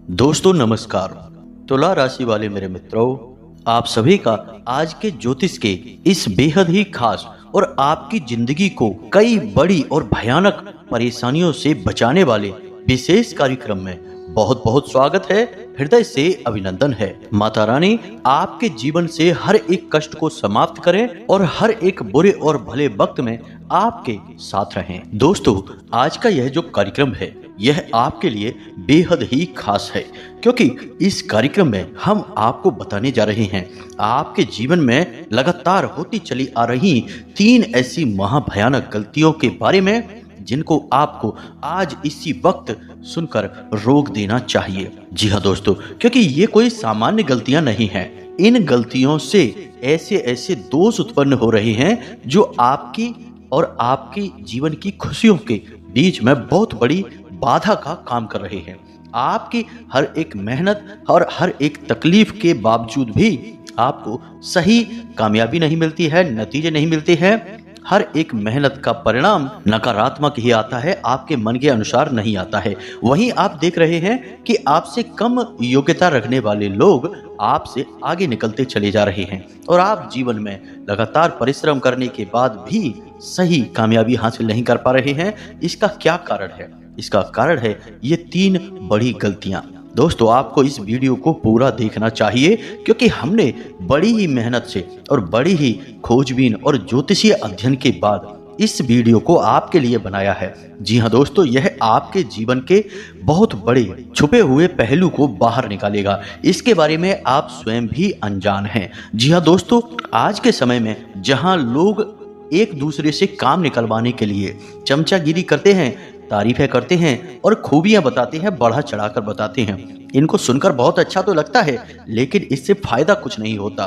दोस्तों नमस्कार। तुला राशि वाले मेरे मित्रों, आप सभी का आज के ज्योतिष के इस बेहद ही खास और आपकी जिंदगी को कई बड़ी और भयानक परेशानियों से बचाने वाले विशेष कार्यक्रम में बहुत बहुत स्वागत है। हृदय से अभिनंदन है। माता रानी आपके जीवन से हर एक कष्ट को समाप्त करें और हर एक बुरे और भले वक्त में आपके साथ रहें। दोस्तों, आज का यह जो कार्यक्रम है यह आपके लिए बेहद ही खास है, क्योंकि इस कार्यक्रम में हम आपको बताने जा रहे हैं आपके जीवन में लगातार होती चली आ रही 3 ऐसी महाभयानक गलतियों के बारे में जिनको आपको आज इसी वक्त सुनकर रोक देना चाहिए। जी हाँ दोस्तों, क्योंकि ये कोई सामान्य गलतियां नहीं हैं। इन गलतियों से ऐसे ऐसे दोष उत्पन्न हो रहे हैं जो आपकी और आपकी जीवन की खुशियों के बीच में बहुत बड़ी बाधा का काम कर रहे हैं। आपकी हर एक मेहनत और हर एक तकलीफ के बावजूद भी आपको सही कामयाबी नहीं मिलती है, नतीजे नहीं मिलते हैं। हर एक मेहनत का परिणाम नकारात्मक ही आता है, आपके मन के अनुसार नहीं आता है। वहीं आप देख रहे हैं कि आपसे कम योग्यता रखने वाले लोग आपसे आगे निकलते चले जा रहे हैं और आप जीवन में लगातार परिश्रम करने के बाद भी सही कामयाबी हासिल नहीं कर पा रहे हैं। इसका क्या कारण है? इसका कारण है ये 3 बड़ी गलतियां। दोस्तों, आपको इस वीडियो को पूरा देखना चाहिए, क्योंकि हमने बड़ी ही मेहनत से और बड़ी ही खोजबीन और ज्योतिषीय अध्ययन के बाद इस वीडियो को आपके लिए बनाया है। जी हाँ दोस्तों, यह आपके जीवन के बहुत बड़े छुपे हुए पहलू को बाहर निकालेगा। इसके बारे में आप स्वयं भी अनजान हैं। जी हाँ दोस्तों, आज के समय में जहाँ लोग एक दूसरे से काम निकलवाने के लिए चमचागिरी करते हैं, तारीफें करते हैं और खूबियां बताते हैं, बढ़ा चढ़ाकर बताते हैं। इनको सुनकर बहुत अच्छा तो लगता है, लेकिन इससे फायदा कुछ नहीं होता।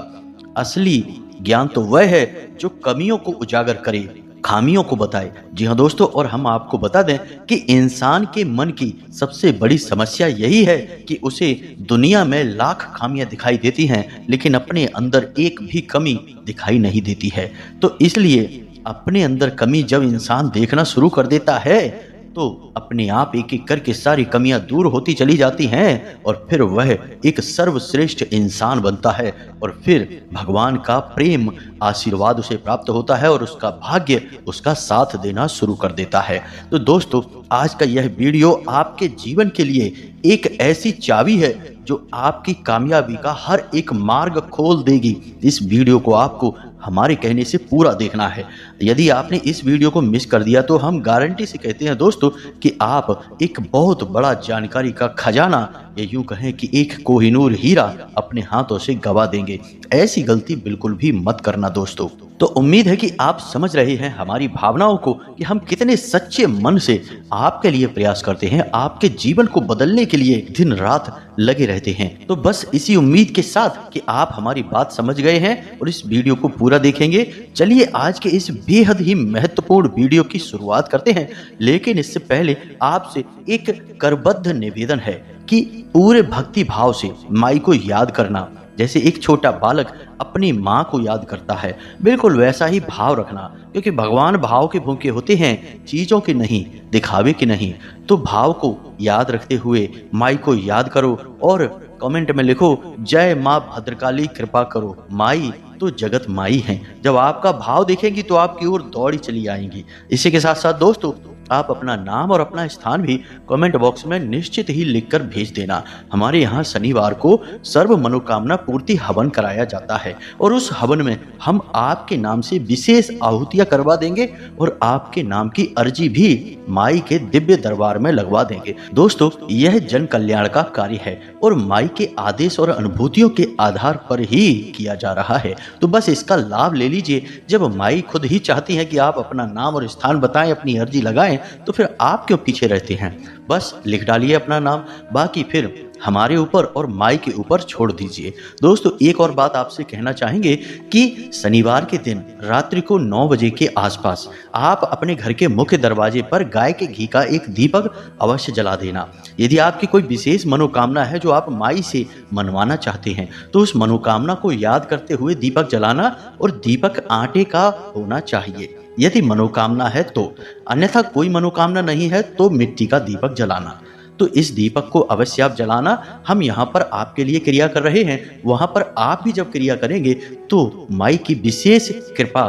असली ज्ञान तो वह है जो कमियों को उजागर करे, खामियों को बताए। जी हाँ दोस्तों, और हम आपको बता दें कि इंसान के मन की सबसे बड़ी समस्या यही है कि उसे दुनिया में लाख खामियां दिखाई देती हैं, लेकिन अपने अंदर एक भी कमी दिखाई नहीं देती है। तो इसलिए अपने अंदर कमी जब इंसान देखना शुरू कर देता है तो अपने आप एक एक करके सारी कमियां दूर होती चली जाती हैं और फिर वह एक सर्वश्रेष्ठ इंसान बनता है और फिर भगवान का प्रेम आशीर्वाद उसे प्राप्त होता है और उसका भाग्य उसका साथ देना शुरू कर देता है। तो दोस्तों, आज का यह वीडियो आपके जीवन के लिए एक ऐसी चाबी है जो आपकी कामयाबी का हर एक मार्ग खोल देगी। इस वीडियो को आपको हमारे कहने से पूरा देखना है। यदि आपने इस वीडियो को मिस कर दिया तो हम गारंटी से कहते हैं दोस्तों कि आप एक बहुत बड़ा जानकारी का खजाना, या यूं कहें कि एक कोहिनूर हीरा अपने हाथों से गवा देंगे। ऐसी गलती बिल्कुल भी मत करना दोस्तों। तो उम्मीद है कि आप समझ रहे हैं हमारी भावनाओं को कि हम कितने सच्चे मन से आपके लिए प्रयास करते हैं, आपके जीवन को बदलने के लिए दिन रात लगे रहते हैं। तो बस इसी उम्मीद के साथ कि आप हमारी बात समझ गए हैं और इस वीडियो को पूरा देखेंगे, चलिए आज के इस बेहद ही महत्वपूर्ण वीडियो की शुरुआत करते हैं। लेकिन इससे पहले आपसे एक करबद्ध निवेदन है कि पूरे भक्ति भाव से माई को याद करना, जैसे एक छोटा बालक अपनी माँ को याद करता है, बिल्कुल वैसा ही भाव रखना, क्योंकि भगवान भाव के भूखे होते हैं, चीजों के नहीं, दिखावे के नहीं। तो भाव को याद रखते हुए माई को याद करो और कमेंट में लिखो, जय माँ भद्रकाली कृपा करो, माई तो जगत माई हैं। जब आपका भाव देखेंगी तो आपकी ओर दौड़ी चली आएंगी। इसी के साथ साथ दोस्तों, आप अपना नाम और अपना स्थान भी कमेंट बॉक्स में निश्चित ही लिखकर भेज देना। हमारे यहाँ शनिवार को सर्व मनोकामना पूर्ति हवन कराया जाता है और उस हवन में हम आपके नाम से विशेष आहुतियां करवा देंगे और आपके नाम की अर्जी भी माई के दिव्य दरबार में लगवा देंगे। दोस्तों, यह जन कल्याण का कार्य है और माई के आदेश और अनुभूतियों के आधार पर ही किया जा रहा है। तो बस इसका लाभ ले लीजिए। जब माई खुद ही चाहती है कि आप अपना नाम और स्थान बताएं, अपनी अर्जी लगाएं, तो फिर आप क्यों पीछे रहते हैं? बस लिख डालिए अपना नाम, बाकी फिर हमारे ऊपर और माई के ऊपर छोड़ दीजिए। दोस्तों, एक और बात आपसे कहना चाहेंगे कि शनिवार के दिन रात्रि को 9 बजे के आसपास आप अपने घर के मुख्य दरवाजे पर गाय के घी का एक दीपक अवश्य जला देना। यदि आपकी कोई विशेष मनोकामना है जो आप माई से मनवाना चाहते हैं, तो उस मनोकामना को याद करते हुए दीपक जलाना और दीपक आटे का होना चाहिए यदि मनोकामना है तो। अन्यथा कोई मनोकामना नहीं है तो मिट्टी का दीपक जलाना। तो इस दीपक को अवश्य आप जलाना। हम यहाँ पर आपके लिए क्रिया कर रहे हैं, वहाँ पर आप भी जब क्रिया करेंगे तो माई की विशेष कृपा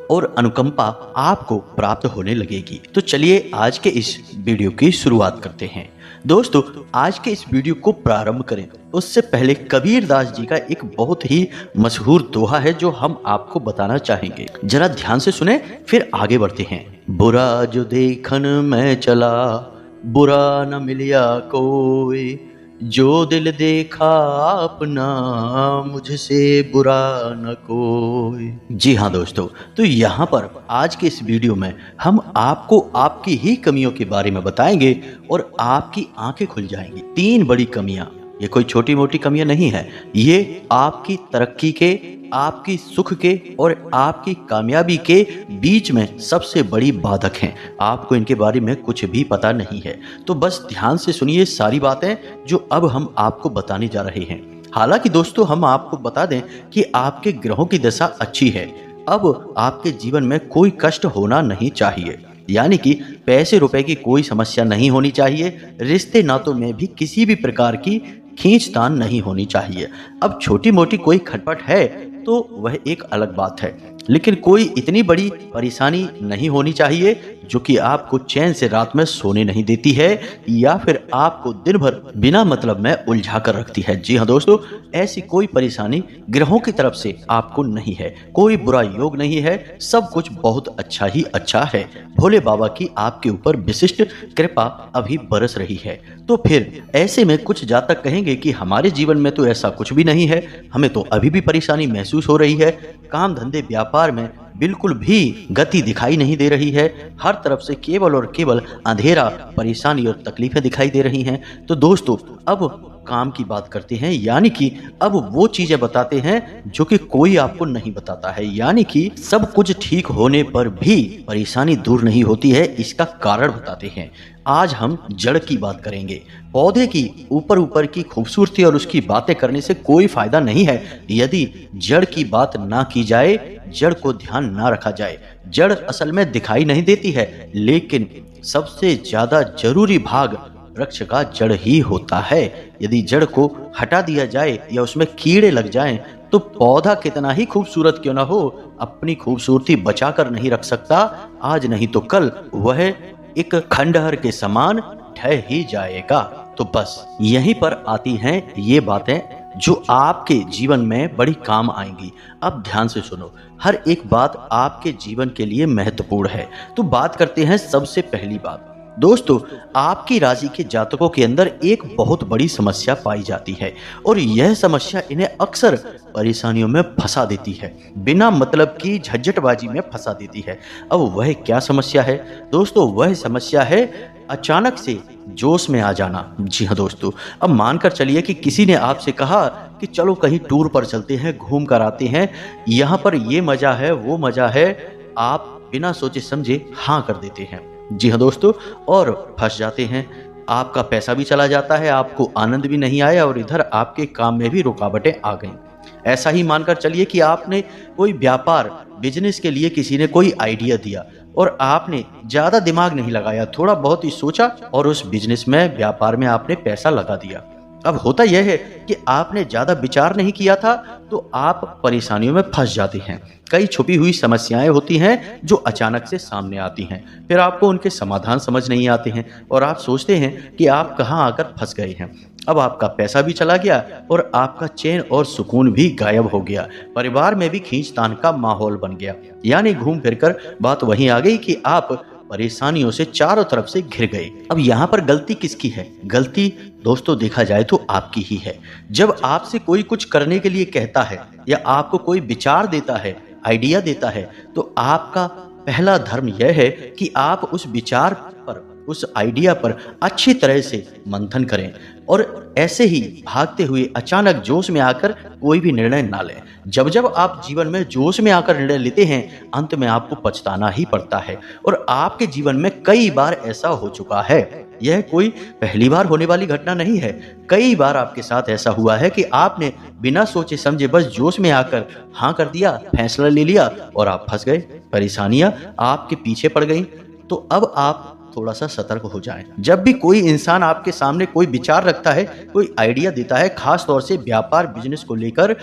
और अनुकंपा आपको प्राप्त होने लगेगी। तो चलिए आज के इस वीडियो की शुरुआत करते हैं। दोस्तों, आज के इस वीडियो को प्रारंभ करें उससे पहले कबीर दास जी का एक बहुत ही मशहूर दोहा है जो हम आपको बताना चाहेंगे। जरा ध्यान से सुने, फिर आगे बढ़ते हैं। बुरा जो देखन मैं चला, बुरा न मिलिया कोई, जो दिल देखा अपना, मुझसे बुरा न कोई। जी हाँ दोस्तों, तो यहाँ पर आज के इस वीडियो में हम आपको आपकी ही कमियों के बारे में बताएंगे और आपकी आंखें खुल जाएंगी। 3 बड़ी कमियां, ये कोई छोटी मोटी कमियां नहीं है, ये आपकी तरक्की के, आपकी सुख के और आपकी कामयाबी के बीच में सबसे बड़ी बाधक हैं। आपको इनके बारे में कुछ भी पता नहीं है, तो बस ध्यान से सुनिए सारी बातें जो अब हम आपको बताने जा रहे हैं। हालांकि दोस्तों, हम आपको बता दें कि आपके ग्रहों की दशा अच्छी है। अब आपके जीवन में कोई कष्ट होना नहीं चाहिए, यानी कि पैसे रुपए की कोई समस्या नहीं होनी चाहिए। रिश्ते नातों में भी किसी भी प्रकार की खींचतान नहीं होनी चाहिए। अब छोटी मोटी कोई खटपट है तो वह एक अलग बात है, लेकिन कोई इतनी बड़ी परेशानी नहीं होनी चाहिए जो कि आपको चैन से रात में सोने नहीं देती है या फिर आपको दिन भर बिना मतलब में उलझा कर रखती है। जी हाँ दोस्तों, ऐसी कोई परेशानी ग्रहों की तरफ से आपको नहीं है, कोई बुरा योग नहीं है, सब कुछ बहुत अच्छा ही अच्छा है। भोले बाबा की आपके ऊपर विशिष्ट कृपा अभी बरस रही है। तो फिर ऐसे में कुछ जातक कहेंगे कि हमारे जीवन में तो ऐसा कुछ भी नहीं है, हमें तो अभी भी परेशानी महसूस हो रही है, काम धंधे व्यापार में बिल्कुल भी गति दिखाई नहीं दे रही है, हर तरफ से केवल और केवल अंधेरा, परेशानी और तकलीफें दिखाई दे रही हैं। तो दोस्तों, अब काम की बात करते हैं, यानी कि अब वो चीजें बताते हैं जो कि कोई आपको नहीं बताता है। यानी कि सब कुछ ठीक होने पर भी परेशानी दूर नहीं होती है, इसका कारण बताते हैं। आज हम जड़ की बात करेंगे। पौधे की ऊपर ऊपर की खूबसूरती और उसकी बातें करने से कोई फायदा नहीं है यदि जड़ की बात ना की जाए, जड़ को ध्यान ना रखा जाए। जड़ असल में दिखाई नहीं देती है, लेकिन सबसे ज्यादा जरूरी भाग वृक्ष का जड़ ही होता है। यदि जड़ को हटा दिया जाए या उसमें कीड़े लग जाएं, तो पौधा कितना ही खूबसूरत क्यों ना हो, अपनी खूबसूरती बचा कर नहीं रख सकता। आज नहीं तो कल वह एक खंडहर के समान ढह ही जाएगा। तो बस यहीं पर आती हैं ये बातें जो आपके जीवन में बड़ी काम आएंगी। अब ध्यान से सुनो, हर एक बात आपके जीवन के लिए महत्वपूर्ण है। तो बात करते हैं सबसे पहली बात। दोस्तों, आपकी राशि के जातकों के अंदर एक बहुत बड़ी समस्या पाई जाती है और यह समस्या इन्हें अक्सर परेशानियों में फंसा देती है, बिना मतलब की झंझटबाजी में फंसा देती है। अब वह क्या समस्या है दोस्तों? वह समस्या है अचानक से जोश में आ जाना। जी हाँ दोस्तों, अब मानकर चलिए कि किसी ने आपसे कहा कि चलो कहीं टूर पर चलते हैं, घूम कर आते हैं, यहाँ पर ये मजा है वो मजा है, आप बिना सोचे समझे हाँ कर देते हैं। जी हाँ दोस्तों, और फंस जाते हैं। आपका पैसा भी चला जाता है, आपको आनंद भी नहीं आया और इधर आपके काम में भी रुकावटें आ गईं। ऐसा ही मानकर चलिए कि आपने कोई व्यापार बिजनेस के लिए किसी ने कोई आइडिया दिया और आपने ज्यादा दिमाग नहीं लगाया, थोड़ा बहुत ही सोचा और उस बिजनेस में, व्यापार में आपने पैसा लगा दिया। अब होता यह है कि आपने ज्यादा विचार नहीं किया था तो आप परेशानियों में फंस जाते हैं। कई छुपी हुई समस्याएं होती हैं जो अचानक से सामने आती हैं, फिर आपको उनके समाधान समझ नहीं आते हैं और आप सोचते हैं कि आप कहां आकर फंस गए हैं। अब आपका पैसा भी चला गया और आपका चैन और सुकून भी गायब हो गया, परिवार में भी खींचतान का माहौल बन गया। यानी घूम फिरकर बात वहीं आ गई कि आप परेशानियों से चारों तरफ से घिर गए। अब यहाँ पर गलती किसकी है? गलती दोस्तों देखा जाए तो आपकी ही है। जब आपसे कोई कुछ करने के लिए कहता है या आपको कोई विचार देता है, आइडिया देता है, तो आपका पहला धर्म यह है कि आप उस विचार पर, उस आइडिया पर अच्छी तरह से मंथन करें और ऐसे ही भागते हुए अचानक जोश में आकर कोई भी निर्णय ना लें। जब जब आप जीवन में जोश में आकर निर्णय लेते हैं, अंत में आपको पछताना ही पड़ता है और आपके जीवन में कई बार ऐसा हो चुका है। यह कोई पहली बार होने वाली घटना नहीं है। कई बार आपके साथ ऐसा हुआ है कि आपने बिना सोचे समझे बस जोश में आकर हाँ कर दिया, फैसला ले लिया और आप फंस गए, परेशानियां आपके पीछे पड़ गई। तो अब आप थोड़ा सा सतर्क हो जाएं। जब भी कोई इंसान आपके सामने कोई विचार रखता है, कोई आइडिया देता है, खास तौर से व्यापार बिजनेस को लेकर,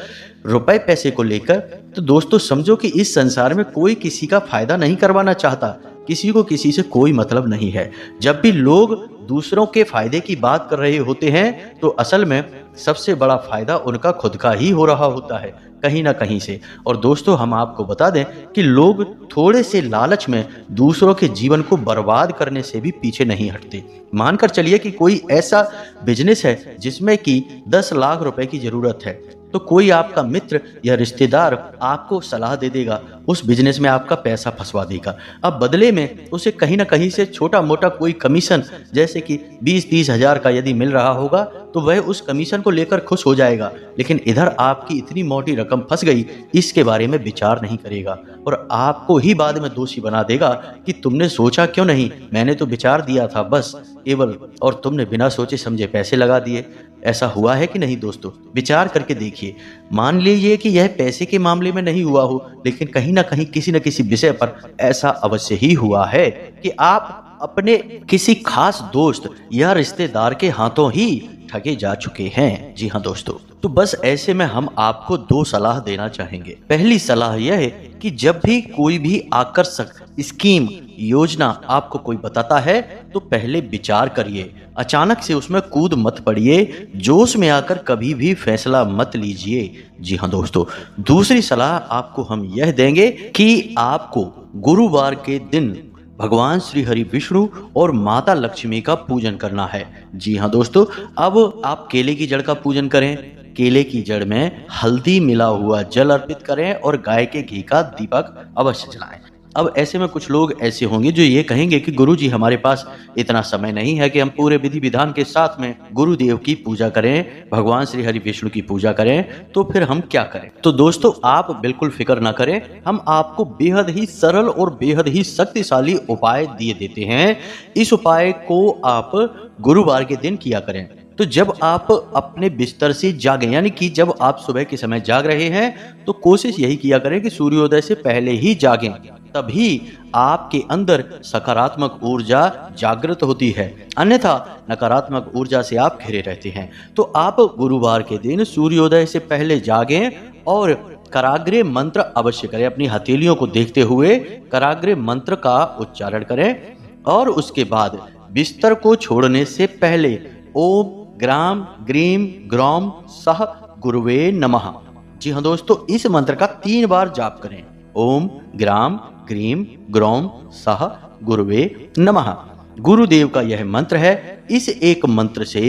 रुपए पैसे को लेकर, तो दोस्तों समझो कि इस संसार में कोई किसी का फायदा नहीं करवाना चाहता, किसी को किसी से कोई मतलब नहीं है। जब भी लोग दूसरों के फायदे की बात कर रहे होते हैं तो असल में सबसे बड़ा फायदा उनका खुद का ही हो रहा होता है कहीं ना कहीं से। और दोस्तों हम आपको बता दें कि लोग थोड़े से लालच में दूसरों के जीवन को बर्बाद करने से भी पीछे नहीं हटते। मानकर चलिए कि कोई ऐसा बिजनेस है जिसमें कि 10 लाख रुपए की जरूरत है, तो कोई आपका मित्र या रिश्तेदार आपको सलाह दे देगा, उस बिजनेस में आपका पैसा फंसवा देगा। अब बदले में उसे कहीं ना कहीं से छोटा मोटा कोई कमीशन, जैसे कि 20-30 हजार का यदि मिल रहा होगा तो वह उस कमीशन को लेकर खुश हो जाएगा, लेकिन इधर आपकी इतनी मोटी रकम फंस गई इसके बारे में विचार नहीं करेगा और आपको ही बाद में दोषी बना देगा कि तुमने सोचा क्यों नहीं, मैंने तो विचार दिया था बस केवल, और तुमने बिना सोचे समझे पैसे लगा दिए। ऐसा हुआ है कि नहीं दोस्तों? विचार करके देखिए। मान लीजिए कि यह पैसे के मामले में नहीं हुआ हो, लेकिन कहीं ना कहीं किसी न किसी विषय पर ऐसा अवश्य ही हुआ है कि आप अपने किसी खास दोस्त या रिश्तेदार के हाथों ही ठगे जा चुके हैं। जी हाँ दोस्तों, तो बस ऐसे में हम आपको 2 सलाह देना चाहेंगे। पहली सलाह यह है कि जब भी कोई भी आकर्षक स्कीम, योजना आपको कोई बताता है तो पहले विचार करिए, अचानक से उसमें कूद मत पड़िए, जोश में आकर कभी भी फैसला मत लीजिए। जी हाँ दोस्तों, दूसरी सलाह आपको हम यह देंगे कि आपको गुरुवार के दिन भगवान श्री हरि विष्णु और माता लक्ष्मी का पूजन करना है। जी हाँ दोस्तों, अब आप केले की जड़ का पूजन करें, केले की जड़ में हल्दी मिला हुआ जल अर्पित करें और गाय के घी का दीपक अवश्य जलाएं। अब ऐसे में कुछ लोग ऐसे होंगे जो ये कहेंगे कि गुरुजी हमारे पास इतना समय नहीं है कि हम पूरे विधि विधान के साथ में गुरुदेव की पूजा करें, भगवान श्री हरि विष्णु की पूजा करें, तो फिर हम क्या करें? तो दोस्तों आप बिल्कुल फिक्र ना करें, हम आपको बेहद ही सरल और बेहद ही शक्तिशाली उपाय दिए देते हैं। इस उपाय को आप गुरुवार के दिन किया करें। तो जब आप अपने बिस्तर से जागें, यानी कि जब आप सुबह के समय जाग रहे हैं तो कोशिश यही किया करें कि सूर्योदय से पहले ही जागें, तभी आपके अंदर सकारात्मक ऊर्जा जागृत होती है, अन्यथा नकारात्मक ऊर्जा से आप घिरे रहते हैं। तो आप गुरुवार के दिन सूर्योदय से पहले जागें और कराग्रे मंत्र अवश्य करें। अपनी हथेलियों को देखते हुए कराग्रे मंत्र का उच्चारण करें और उसके बाद बिस्तर को छोड़ने से पहले ओम ग्राम ग्रीम ग्रौम सह गुरुवे नमः, जी हाँ दोस्तों, इस मंत्र का 3 बार जाप करें। ओम ग्राम ग्रीम ग्रौम सह गुरुवे नमः, गुरुदेव का यह मंत्र है। इस एक मंत्र से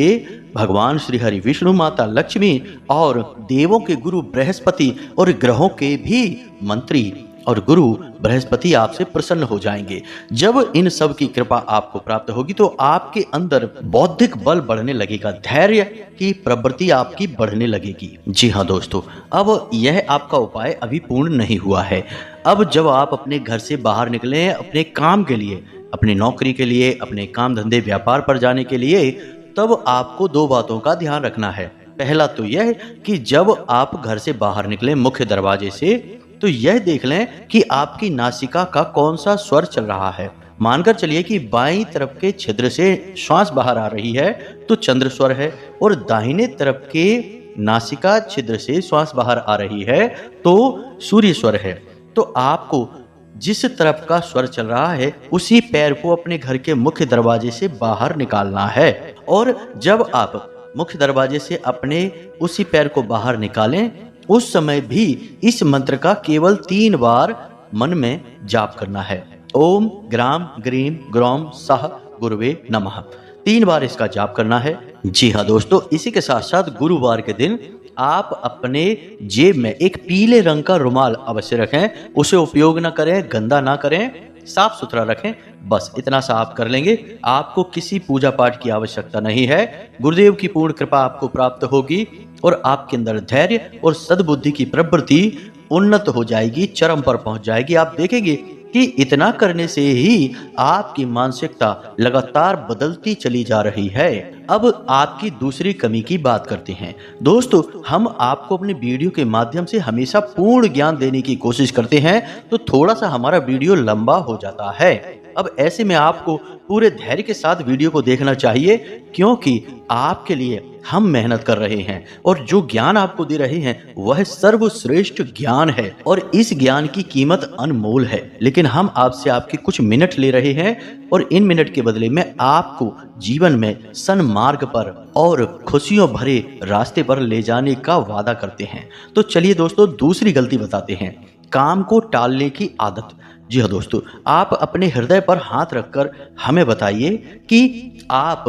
भगवान श्री हरि विष्णु, माता लक्ष्मी और देवों के गुरु बृहस्पति और ग्रहों के भी मंत्री और गुरु बृहस्पति आपसे प्रसन्न हो जाएंगे। जब इन सब की कृपा आपको प्राप्त होगी तो आपके अंदर बौद्धिक बल बढ़ने लगेगा, धैर्य की प्रवृत्ति आपकी बढ़ने लगेगी। जी हाँ दोस्तों, अब यह आपका उपाय अभी पूर्ण नहीं हुआ है। अब जब आप अपने घर से बाहर निकले अपने काम के लिए, अपनी नौकरी के लिए, अपने काम धंधे व्यापार पर जाने के लिए, तब आपको 2 बातों का ध्यान रखना है। पहला तो यह कि जब आप घर से बाहर निकले मुख्य दरवाजे से, तो यह देख लें कि आपकी नासिका का कौन सा स्वर चल रहा है। मानकर चलिए कि बाईं तरफ के छिद्र से श्वास बाहर आ रही है तो चंद्र स्वर है, और दाहिने तरफ के नासिका छिद्र से श्वास बाहर आ रही है तो सूर्य स्वर है। तो आपको जिस तरफ का स्वर चल रहा है उसी पैर को अपने घर के मुख्य दरवाजे से बाहर निकालना है, और जब आप मुख्य दरवाजे से अपने उसी पैर को बाहर निकालें उस समय भी इस मंत्र का केवल 3 बार मन में जाप करना है। ओम ग्राम ग्रीम ग्रौम सह गुरुवे नमः, 3 बार इसका जाप करना है। जी हाँ दोस्तों, इसी के साथ साथ गुरुवार के दिन आप अपने जेब में एक पीले रंग का रुमाल अवश्य रखें। उसे उपयोग ना करें, गंदा ना करें, साफ सुथरा रखें। बस इतना सा आप कर लेंगे, आपको किसी पूजा पाठ की आवश्यकता नहीं है। गुरुदेव की पूर्ण कृपा आपको प्राप्त होगी और आपके अंदर धैर्य और सद्बुद्धि की प्रवृत्ति उन्नत हो जाएगी, चरम पर पहुंच जाएगी। आप देखेंगे कि इतना करने से ही आपकी मानसिकता लगातार बदलती चली जा रही है। अब आपकी दूसरी कमी की बात करते हैं। दोस्तों, हम आपको अपने वीडियो के माध्यम से हमेशा पूर्ण ज्ञान देने की कोशिश करते हैं, तो थोड़ा सा हमारा वीडियो लंबा हो जाता है। अब ऐसे में आपको पूरे धैर्य के साथ वीडियो को देखना चाहिए, क्योंकि आपके लिए हम मेहनत कर रहे हैं और जो ज्ञान आपको दे रहे हैं वह सर्वश्रेष्ठ ज्ञान है और इस ज्ञान की कीमत अनमोल है। लेकिन हम आपसे आपके कुछ मिनट ले रहे हैं और इन मिनट के बदले में आपको जीवन में सन्मार्ग पर और खुशियों भरे रास्ते पर ले जाने का वादा करते हैं। तो चलिए दोस्तों, दूसरी गलती बताते हैं, काम को टालने की आदत। जी हाँ दोस्तों, आप अपने हृदय पर हाथ रखकर हमें बताइए कि आप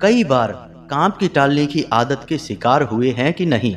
कई बार काम की टालने की आदत के शिकार हुए हैं कि नहीं।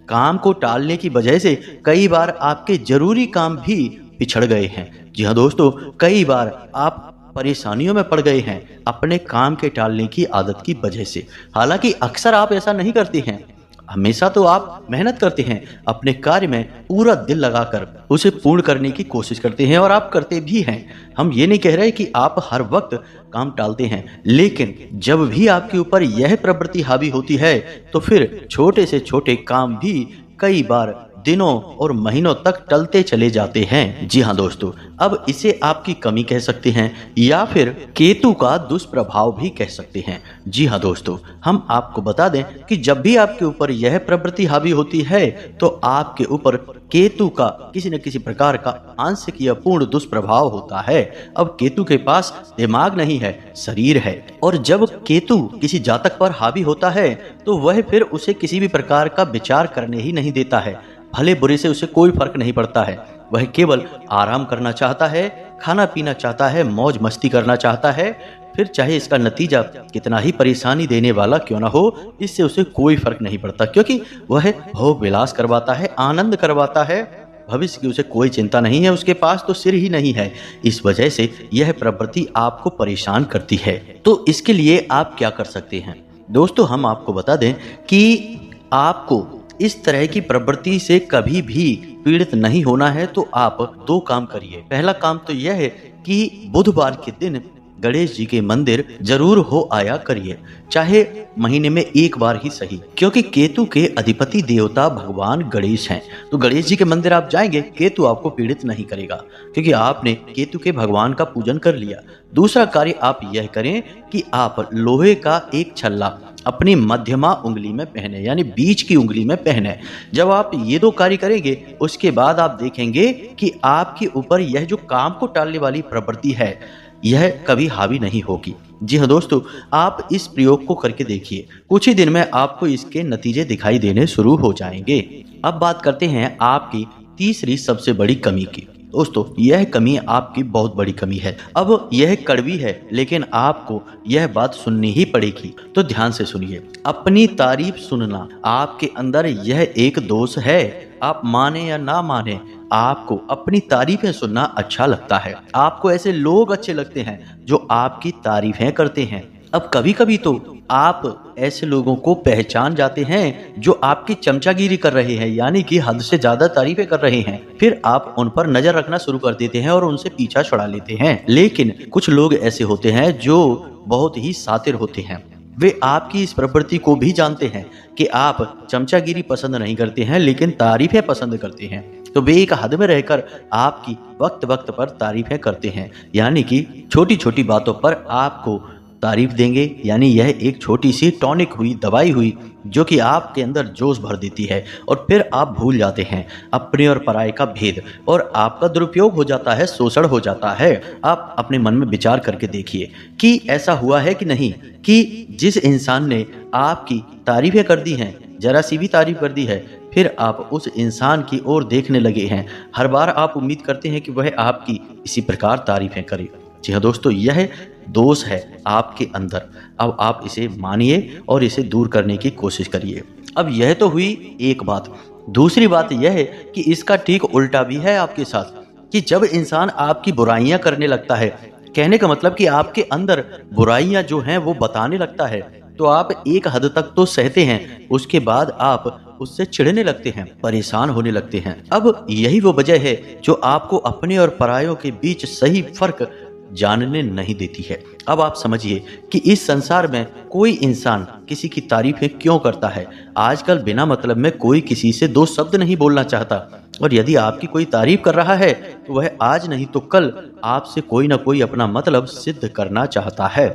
काम को टालने की वजह से कई बार आपके जरूरी काम भी पिछड़ गए हैं। जी हाँ दोस्तों, कई बार आप परेशानियों में पड़ गए हैं अपने काम के टालने की आदत की वजह से। हालांकि अक्सर आप ऐसा नहीं करते हैं, हमेशा तो आप मेहनत करते हैं, अपने कार्य में पूरा दिल लगाकर उसे पूर्ण करने की कोशिश करते हैं और आप करते भी हैं। हम ये नहीं कह रहे कि आप हर वक्त काम टालते हैं, लेकिन जब भी आपके ऊपर यह प्रवृत्ति हावी होती है तो फिर छोटे से छोटे काम भी कई बार दिनों और महीनों तक टलते चले जाते हैं। जी हाँ दोस्तों, अब इसे आपकी कमी कह सकते हैं या फिर केतु का दुष्प्रभाव भी कह सकते हैं। जी हाँ दोस्तों, हम आपको बता दें कि जब भी आपके ऊपर यह प्रवृत्ति हावी होती है तो आपके ऊपर केतु का किसी न किसी प्रकार का आंशिक या पूर्ण दुष्प्रभाव होता है। अब केतु के पास दिमाग नहीं है, शरीर है, और जब केतु किसी जातक पर हावी होता है तो वह फिर उसे किसी भी प्रकार का विचार करने ही नहीं देता है। भले बुरे से उसे कोई फर्क नहीं पड़ता है, वह केवल आराम करना चाहता है, खाना पीना चाहता है, मौज मस्ती करना चाहता है। फिर चाहे इसका नतीजा कितना ही परेशानी देने वाला क्यों ना हो, इससे उसे कोई फर्क नहीं पड़ता, क्योंकि वह भोग विलास करवाता है, आनंद करवाता है। भविष्य की उसे कोई चिंता नहीं है, उसके पास तो सिर ही नहीं है। इस वजह से यह प्रवृत्ति आपको परेशान करती है। तो इसके लिए आप क्या कर सकते हैं दोस्तों, हम आपको बता दें कि आपको इस तरह की प्रवृत्ति से कभी भी पीड़ित नहीं होना है तो आप दो काम करिए। पहला काम तो यह है कि बुधवार के दिन गणेश जी के मंदिर जरूर हो आया करिए, चाहे महीने में एक बार ही सही, क्योंकि केतु के अधिपति देवता भगवान गणेश हैं। तो गणेश जी के मंदिर आप जाएंगे, केतु आपको पीड़ित नहीं करेगा, क्योंकि आपने केतु के भगवान का पूजन कर लिया। दूसरा कार्य आप यह करें कि आप लोहे का एक छल्ला अपनी मध्यमा उंगली में पहने, यानी बीच की उंगली में पहने। जब आप ये दो कार्य करेंगे उसके बाद आप देखेंगे कि आपके ऊपर यह जो काम को टालने वाली प्रवृत्ति है यह कभी हावी नहीं होगी। जी हाँ दोस्तों, आप इस प्रयोग को करके देखिए, कुछ ही दिन में आपको इसके नतीजे दिखाई देने शुरू हो जाएंगे। अब बात करते हैं आपकी तीसरी सबसे बड़ी कमी की। दोस्तों, यह कमी आपकी बहुत बड़ी कमी है। अब यह कड़वी है, लेकिन आपको यह बात सुननी ही पड़ेगी, तो ध्यान से सुनिए। अपनी तारीफ सुनना आपके अंदर यह एक दोष है। आप माने या ना माने, आपको अपनी तारीफें सुनना अच्छा लगता है। आपको ऐसे लोग अच्छे लगते हैं जो आपकी तारीफें करते हैं। अब कभी कभी तो आप ऐसे लोगों को पहचान जाते हैं जो आपकी चमचागिरी कर रहे हैं, यानी कि हद से ज्यादा तारीफें कर रहे हैं। फिर आप उन पर नजर रखना शुरू कर देते हैं और उनसे पीछा छुड़ा लेते हैं। लेकिन कुछ लोग ऐसे होते हैं जो बहुत ही शातिर होते हैं। वे आपकी इस प्रवृत्ति को भी जानते हैं कि आप चमचागिरी पसंद नहीं करते हैं, लेकिन तारीफें पसंद करते हैं। तो वे एक हद में रहकर आपकी वक्त वक्त पर तारीफें करते हैं, यानी कि छोटी छोटी बातों पर आपको तारीफ देंगे। यानी यह एक छोटी सी टॉनिक हुई, दवाई हुई, जो कि आपके अंदर जोश भर देती है और फिर आप भूल जाते हैं अपने और पराये का भेद और आपका दुरुपयोग हो जाता है, शोषण हो जाता है। आप अपने मन में विचार करके देखिए कि ऐसा हुआ है कि नहीं, कि जिस इंसान ने आपकी तारीफें कर दी हैं, जरा सी भी तारीफ कर दी है, फिर आप उस इंसान की ओर देखने लगे हैं। हर बार आप उम्मीद करते हैं कि वह आपकी इसी प्रकार तारीफें करे। जी हाँ दोस्तों, यह दोष है आपके अंदर। अब आप इसे मानिए और इसे दूर करने की कोशिश करिए। अब यह तो हुई एक बात। दूसरी बात यह है कि इसका ठीक उल्टा भी है आपके साथ, कि जब इंसान आपकी बुराइयां करने लगता है, कहने का मतलब कि आपके अंदर बुराइयां जो हैं वो बताने लगता है, तो आप एक हद तक तो सहते हैं, उसके बाद आप उससे चिढ़ने लगते हैं, परेशान होने लगते हैं। अब यही वो वजह है जो आपको अपने और परायों के बीच सही फर्क जानने नहीं देती है। अब आप समझिए कि इस संसार में कोई इंसान किसी की तारीफें क्यों करता है। आजकल बिना मतलब में कोई किसी से दो शब्द नहीं बोलना चाहता, और यदि आपकी कोई तारीफ कर रहा है तो वह आज नहीं तो कल आपसे कोई ना कोई अपना मतलब सिद्ध करना चाहता है।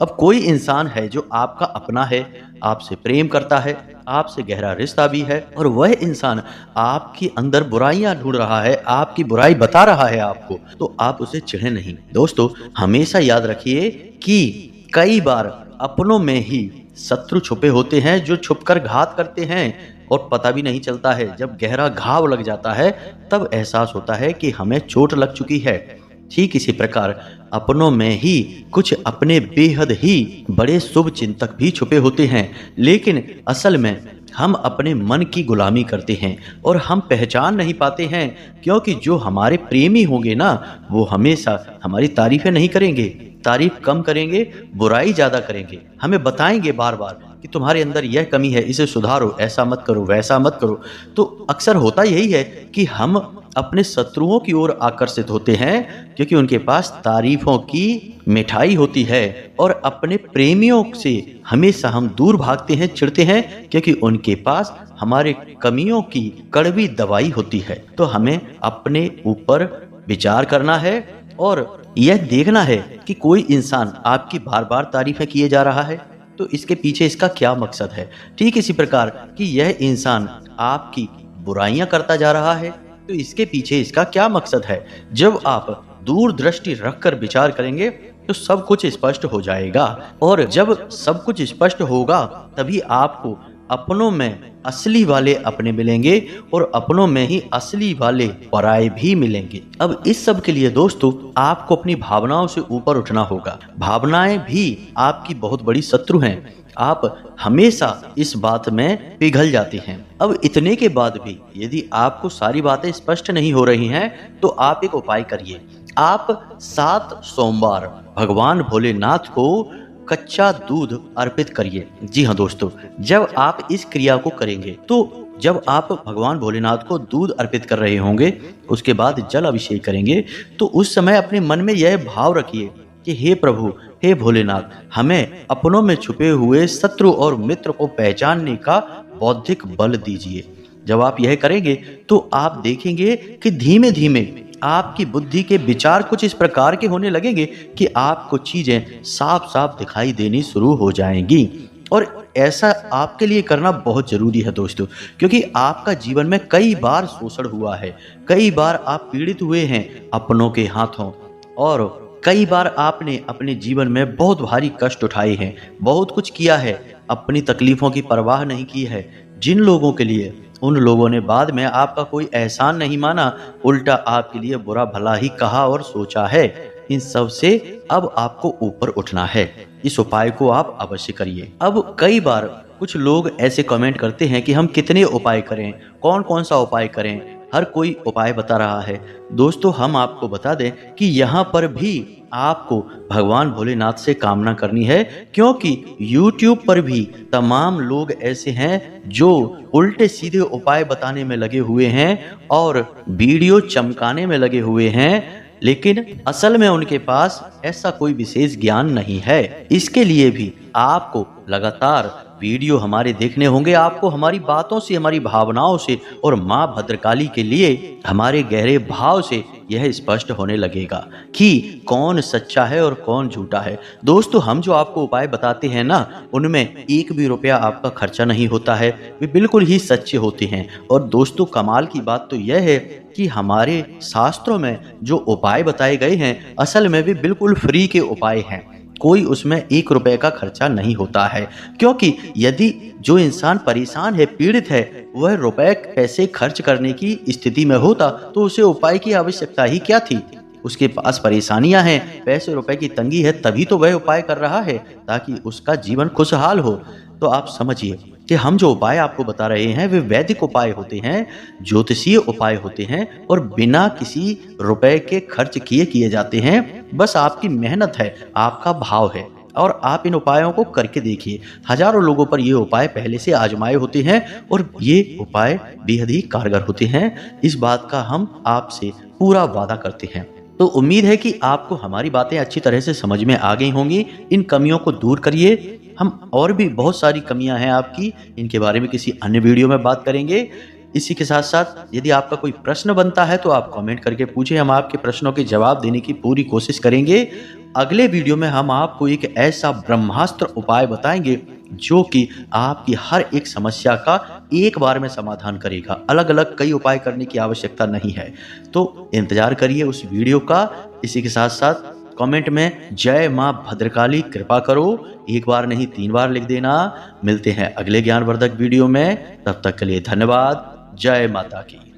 अब कोई इंसान है जो आपका अपना है, आपसे प्रेम करता है, आपसे गहरा रिश्ता भी है, और वह इंसान आपके अंदर बुराइयां ढूंढ रहा है, आपकी बुराई बता रहा है आपको, तो आप उसे चिढ़े नहीं। दोस्तों, हमेशा याद रखिए कि कई बार अपनों में ही शत्रु छुपे होते हैं जो छुपकर घात करते हैं और पता भी नहीं चलता है। जब गहरा घाव लग जाता है तब एहसास होता है कि हमें चोट लग चुकी है। ठीक इसी प्रकार अपनों में ही कुछ अपने बेहद ही बड़े शुभ चिंतक भी छुपे होते हैं, लेकिन असल में हम अपने मन की गुलामी करते हैं और हम पहचान नहीं पाते हैं, क्योंकि जो हमारे प्रेमी होंगे ना, वो हमेशा हमारी तारीफें नहीं करेंगे, तारीफ कम करेंगे, बुराई ज़्यादा करेंगे। हमें बताएंगे बार बार कि तुम्हारे अंदर यह कमी है, इसे सुधारो, ऐसा मत करो, वैसा मत करो। तो अक्सर होता यही है कि हम अपने शत्रुओं की ओर आकर्षित होते हैं, क्योंकि उनके पास तारीफों की मिठाई होती है, और अपने प्रेमियों से हमेशा हम दूर भागते हैं, चिढ़ते हैं, क्योंकि उनके पास हमारे कमियों की कड़वी दवाई होती है। तो हमें अपने ऊपर विचार करना है और यह देखना है कि कोई इंसान आपकी बार बार तारीफें किए जा रहा है तो इसके पीछे इसका क्या मकसद है। ठीक इसी प्रकार कि यह इंसान आपकी बुराइयां करता जा रहा है तो इसके पीछे इसका क्या मकसद है। जब आप दूरदृष्टि रखकर विचार करेंगे तो सब कुछ स्पष्ट हो जाएगा, और जब सब कुछ स्पष्ट होगा तभी आपको अपनों में असली वाले अपने मिलेंगे और अपनों में ही असली वाले पराये भी मिलेंगे। अब इस सब के लिए दोस्तों आपको अपनी भावनाओं से ऊपर उठना होगा। भावनाएं भी आपकी बहुत बड़ी शत्रु हैं। आप हमेशा इस बात में पिघल जाते हैं। अब इतने के बाद भी यदि आपको सारी बातें स्पष्ट नहीं हो रही हैं तो आप एक उपाय करिए। आप 7 सोमवार भगवान भोलेनाथ को कच्चा दूध अर्पित करिए। जी हाँ दोस्तों, जब आप इस क्रिया को करेंगे तो जब आप भगवान भोलेनाथ को दूध अर्पित कर रहे होंगे, उसके बाद जल अभिषेक करेंगे, तो उस समय अपने मन में यह भाव रखिए कि हे प्रभु, हे भोलेनाथ, हमें अपनों में छुपे हुए शत्रु और मित्र को पहचानने का बौद्धिक बल दीजिए। जब आप यह करेंगे तो आप देखेंगे कि धीमे धीमे आपकी बुद्धि के विचार कुछ इस प्रकार के होने लगेंगे कि आपको चीजें साफ साफ दिखाई देनी शुरू हो जाएंगी। और ऐसा आपके लिए करना बहुत जरूरी है दोस्तों, क्योंकि आपका जीवन में कई बार शोषण हुआ है, कई बार आप पीड़ित हुए हैं अपनों के हाथों, और कई बार आपने अपने जीवन में बहुत भारी कष्ट उठाए हैं, बहुत कुछ किया है, अपनी तकलीफों की परवाह नहीं की है। जिन लोगों के लिए उन लोगों ने बाद में आपका कोई एहसान नहीं माना, उल्टा आपके लिए बुरा भला ही कहा और सोचा है। इन सब से अब आपको ऊपर उठना है। इस उपाय को आप अवश्य करिए। अब कई बार कुछ लोग ऐसे कमेंट करते हैं कि हम कितने उपाय करें, कौन कौन सा उपाय करें, हर कोई उपाय बता रहा है। दोस्तों, हम आपको बता दें कि यहाँ पर भी आपको भगवान भोलेनाथ से कामना करनी है, क्योंकि YouTube पर भी तमाम लोग ऐसे हैं जो उल्टे सीधे उपाय बताने में लगे हुए हैं और वीडियो चमकाने में लगे हुए हैं, लेकिन असल में उनके पास ऐसा कोई विशेष ज्ञान नहीं है। इसके लिए भी आपको लगातार वीडियो हमारे देखने होंगे। आपको हमारी बातों से, हमारी भावनाओं से और माँ भद्रकाली के लिए हमारे गहरे भाव से यह स्पष्ट होने लगेगा कि कौन सच्चा है और कौन झूठा है। दोस्तों, हम जो आपको उपाय बताते हैं ना, उनमें एक भी रुपया आपका खर्चा नहीं होता है, वे बिल्कुल ही सच्चे होते हैं। और दोस्तों, कमाल की बात तो यह है कि हमारे शास्त्रों में जो उपाय बताए गए हैं, असल में भी बिल्कुल फ्री के उपाय हैं। कोई उसमें 1 रुपए का खर्चा नहीं होता है, क्योंकि यदि जो इंसान परेशान है, पीड़ित है, वह रुपए पैसे खर्च करने की स्थिति में होता तो उसे उपाय की आवश्यकता ही क्या थी। उसके पास परेशानियां हैं, पैसे रुपए की तंगी है, तभी तो वह उपाय कर रहा है ताकि उसका जीवन खुशहाल हो। तो आप समझिए कि हम जो उपाय आपको बता रहे हैं वे वैदिक उपाय होते हैं, ज्योतिषीय उपाय होते हैं, और बिना किसी रुपए के खर्च किए जाते हैं। बस आपकी मेहनत है, आपका भाव है, और आप इन उपायों को करके देखिए। हजारों लोगों पर ये उपाय पहले से आजमाए होते हैं और ये उपाय बेहद ही कारगर होते हैं। इस बात का हम आपसे पूरा वादा करते हैं। तो उम्मीद है कि आपको हमारी बातें अच्छी तरह से समझ में आ गई होंगी। इन कमियों को दूर करिए। हम और भी बहुत सारी कमियां हैं आपकी, इनके बारे में किसी अन्य वीडियो में बात करेंगे। इसी के साथ साथ यदि आपका कोई प्रश्न बनता है तो आप कमेंट करके पूछें, हम आपके प्रश्नों के जवाब देने की पूरी कोशिश करेंगे। अगले वीडियो में हम आपको एक ऐसा ब्रह्मास्त्र उपाय बताएंगे जो कि आपकी हर एक समस्या का एक बार में समाधान करेगा। अलग अलग कई उपाय करने की आवश्यकता नहीं है। तो इंतजार करिए उस वीडियो का। इसी के साथ साथ कमेंट में जय मां भद्रकाली कृपा करो एक बार नहीं 3 बार लिख देना। मिलते हैं अगले ज्ञानवर्धक वीडियो में, तब तक के लिए धन्यवाद। जय माता की।